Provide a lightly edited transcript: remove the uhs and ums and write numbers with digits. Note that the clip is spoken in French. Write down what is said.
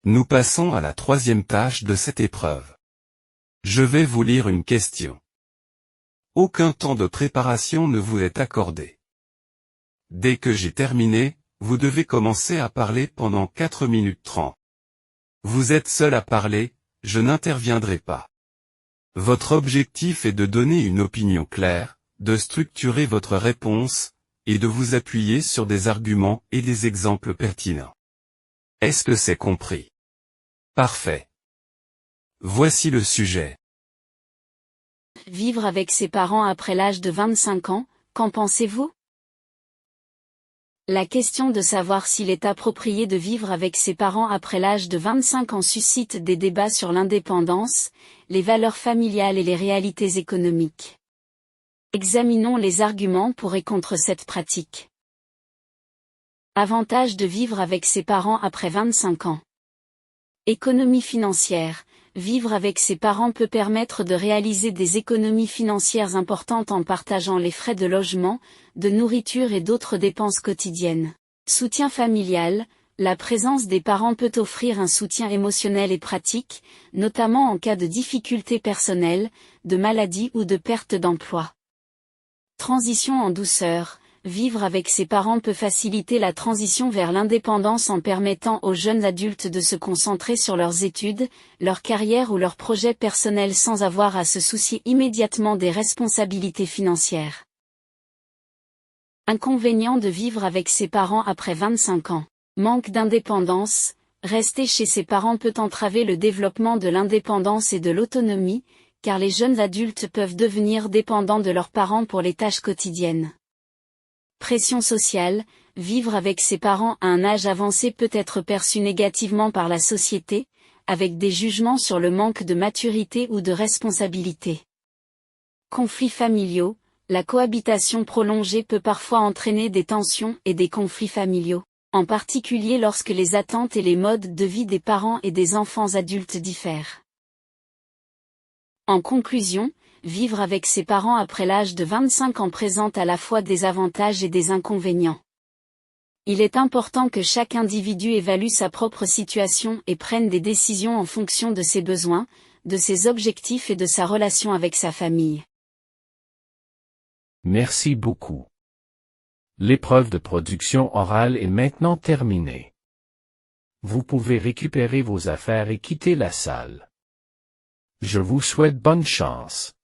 Nous passons à la troisième tâche de cette épreuve. Je vais vous lire une question. Aucun temps de préparation ne vous est accordé. Dès que j'ai terminé, vous devez commencer à parler pendant 4 minutes 30. Vous êtes seul à parler, je n'interviendrai pas. Votre objectif est de donner une opinion claire, de structurer votre réponse, et de vous appuyer sur des arguments et des exemples pertinents. Est-ce que c'est compris? Parfait. Voici le sujet. Vivre avec ses parents après l'âge de 25 ans, qu'en pensez-vous? La question de savoir s'il est approprié de vivre avec ses parents après l'âge de 25 ans suscite des débats sur l'indépendance, les valeurs familiales et les réalités économiques. Examinons les arguments pour et contre cette pratique. Avantage de vivre avec ses parents après 25 ans. Économie financière. Vivre avec ses parents peut permettre de réaliser des économies financières importantes en partageant les frais de logement, de nourriture et d'autres dépenses quotidiennes. Soutien familial. La présence des parents peut offrir un soutien émotionnel et pratique, notamment en cas de difficultés personnelles, de maladie ou de perte d'emploi. Transition en douceur. Vivre avec ses parents peut faciliter la transition vers l'indépendance en permettant aux jeunes adultes de se concentrer sur leurs études, leur carrière ou leurs projets personnels sans avoir à se soucier immédiatement des responsabilités financières. Inconvénient de vivre avec ses parents après 25 ans. Manque d'indépendance. Rester chez ses parents peut entraver le développement de l'indépendance et de l'autonomie, car les jeunes adultes peuvent devenir dépendants de leurs parents pour les tâches quotidiennes. Pression sociale. Vivre avec ses parents à un âge avancé peut être perçu négativement par la société, avec des jugements sur le manque de maturité ou de responsabilité. Conflits familiaux. La cohabitation prolongée peut parfois entraîner des tensions et des conflits familiaux, en particulier lorsque les attentes et les modes de vie des parents et des enfants adultes diffèrent. En conclusion, vivre avec ses parents après l'âge de 25 ans présente à la fois des avantages et des inconvénients. Il est important que chaque individu évalue sa propre situation et prenne des décisions en fonction de ses besoins, de ses objectifs et de sa relation avec sa famille. Merci beaucoup. L'épreuve de production orale est maintenant terminée. Vous pouvez récupérer vos affaires et quitter la salle. Je vous souhaite bonne chance.